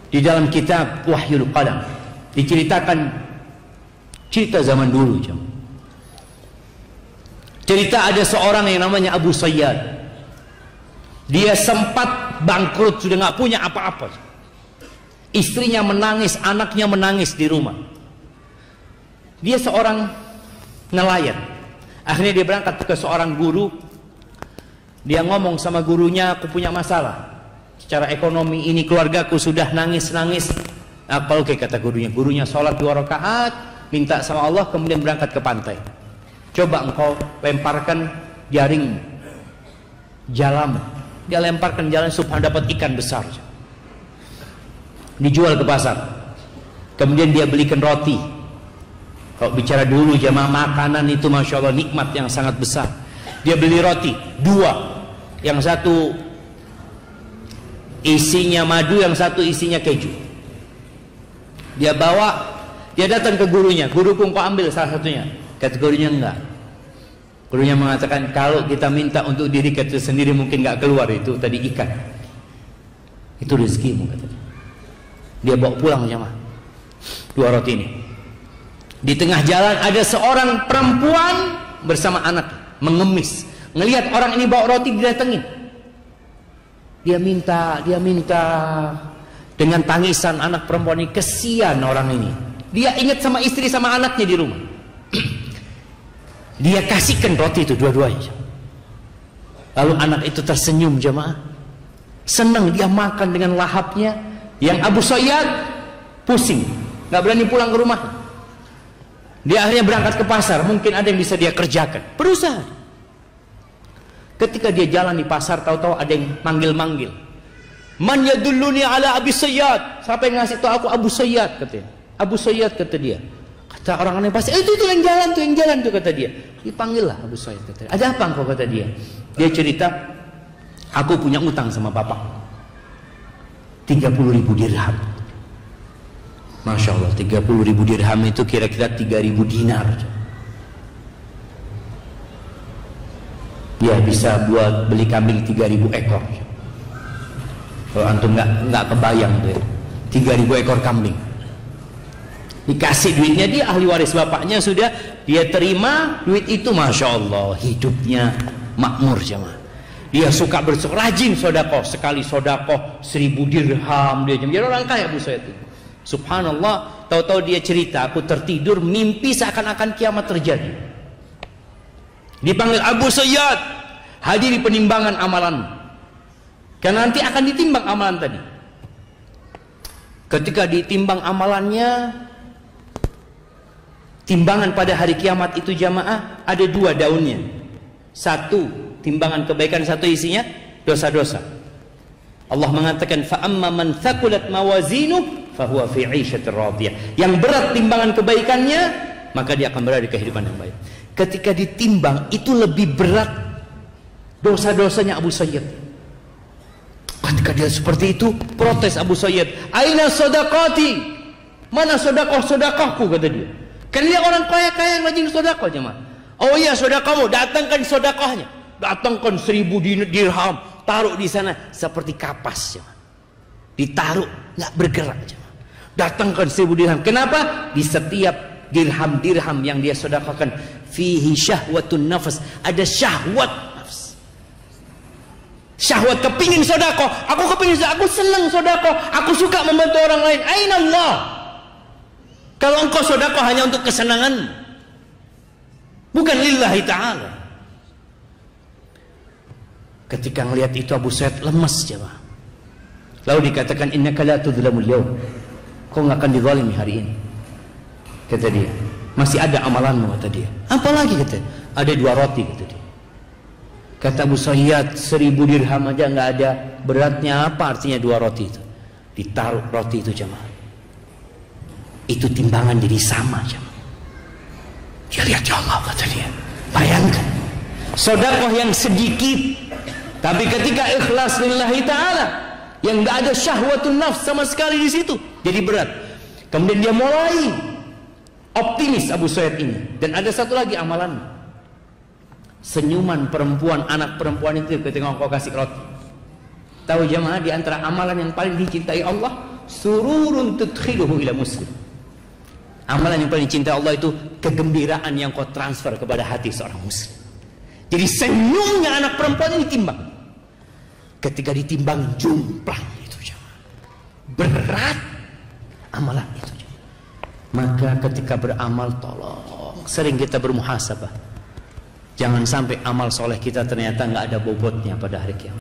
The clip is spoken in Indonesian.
Di dalam kitab Wahyul Qalam diceritakan cerita zaman dulu. Cerita ada seorang yang namanya Abu Sayyad. Dia sempat bangkrut, sudah nggak punya apa-apa. Istrinya menangis, anaknya menangis di rumah. Dia seorang nelayan. Akhirnya dia berangkat ke seorang guru. Dia ngomong sama gurunya, aku punya masalah secara ekonomi ini, keluargaku sudah nangis-nangis. Apa oke, kata gurunya. Gurunya sholat 2 rakaat, minta sama Allah, kemudian berangkat ke pantai. Coba engkau lemparkan jaring jalamu. Dia lemparkan jalan supaya dapat ikan besar. Dijual ke pasar. Kemudian dia belikan roti. Kalau bicara dulu jamaah, makanan itu Masya Allah nikmat yang sangat besar. Dia beli roti 2, yang satu isinya madu, yang satu isinya keju. Dia bawa, dia datang ke gurunya. Guruku, engkau ambil salah satunya. Kata gurunya, enggak. Gurunya mengatakan, kalau kita minta untuk diri kita sendiri mungkin enggak keluar, itu tadi ikan. Itu rezekimu, kata dia. Dia bawa pulang jamaah 2 roti ini. Di tengah jalan ada seorang perempuan bersama anak mengemis. Ngelihat orang ini bawa roti, didatengin. Dia minta dengan tangisan anak perempuan ini. Kesian orang ini. Dia ingat sama istri sama anaknya di rumah. Dia kasihkan roti itu dua-duanya. Lalu anak itu tersenyum jamaah. Senang dia makan dengan lahapnya. Yang Abu Sayyad pusing, nggak berani pulang ke rumah. Dia akhirnya berangkat ke pasar. Mungkin ada yang bisa dia kerjakan. Berusaha. Ketika dia jalan di pasar, tahu-tahu ada yang manggil-manggil. Man yadulluni ala Abi Sayyad. Siapa yang ngasih tahu aku Abu Sayyad, katanya. Abu Sayyad, kata dia. Kata orang aneh pasti, itu yang jalan tuh, kata dia. Dipanggil lah Abu Sayyad, kata dia. Ada apa engkau, kata dia. Dia cerita, aku punya utang sama bapak 30.000 dirham. Masya Allah, 30.000 dirham itu kira-kira 3.000 dinar. Dia bisa buat beli kambing 3.000 ekor. Kalau antum nggak kebayang tuh ya. 3.000 ekor kambing. Dikasih duitnya, dia ahli waris bapaknya sudah, dia terima duit itu, Masya Allah, hidupnya makmur jemaah. Dia suka rajin sodakoh, sekali sodakoh 1.000 dirham dia jadi orang kaya Abu Sayyid itu. Subhanallah, tahu-tahu dia cerita, aku tertidur mimpi seakan-akan kiamat terjadi. Dipanggil Abu Sayyid, hadiri penimbangan amalan. Karena nanti akan ditimbang amalan tadi. Ketika ditimbang amalannya, timbangan pada hari kiamat itu jamaah ada 2 daunnya. Satu timbangan kebaikan, satu isinya dosa-dosa. Allah mengatakan fa amma man thaqulat mawazinuh fahuwa fi 'ishatir radiyah. Yang berat timbangan kebaikannya, maka dia akan berada di kehidupan yang baik. Ketika ditimbang itu lebih berat dosa-dosanya Abu Sayyid. Ketika dia seperti itu, protes Abu Sayyid, "Aina shadaqati?" Mana sedekah-sedekahku, kata dia. Kan dia orang kaya-kaya yang rajin sedekah jemaah. Oh iya, sedekahmu, datangkan sedekahnya. Datangkan 1.000 dirham, taruh di sana seperti kapas jemaah. Ditaruh, nggak bergerak jemaah. Datangkan 1.000 dirham. Kenapa? Di setiap dirham-dirham yang dia sedekahkan, fihi syahwatun nafas, ada syahwat nafs. Syahwat kepingin sedekah, aku kepingin sedekah, aku senang sedekah, aku suka membantu orang lain. Aina Allah? Kalau engkau sedekah hanya untuk kesenangan, bukan lillahi ta'ala. Ketika melihat itu Abu Sayyid lemas jemaah. Lalu dikatakan innaka la tudzlamul yaum. Kau enggak akan dizalimi hari ini. Kata dia. Masih ada amalanmu, kata dia. Apa lagi, kata dia? Ada 2 roti, kata dia. Kata Abu Sayyid, 1.000 dirham aja enggak ada. Beratnya apa artinya 2 roti itu? Ditaruh roti itu jemaah. Itu timbangan jadi sama jemaah. Dia lihat, ya Allah, kata dia. Bayangkan. Sedekah yang sedikit, tapi ketika ikhlas lillahi ta'ala, yang gak ada syahwatun nafs sama sekali di situ, jadi berat. Kemudian dia mulai optimis Abu Sayyid ini. Dan ada satu lagi amalan, senyuman perempuan, anak perempuan itu ketika engkau kasih roti. Tahu jemaah, di antara amalan yang paling dicintai Allah, sururun tudkhiluhu ila muslim. Amalan yang paling cinta Allah itu kegembiraan yang kau transfer kepada hati seorang muslim. Jadi senyumnya anak perempuan ini timbang. Ketika ditimbang jumplang itu jemaah. Berat amalan itu jemaah. Maka ketika beramal tolong sering kita bermuhasabah. Jangan sampai amal soleh kita ternyata nggak ada bobotnya pada hari kiamat.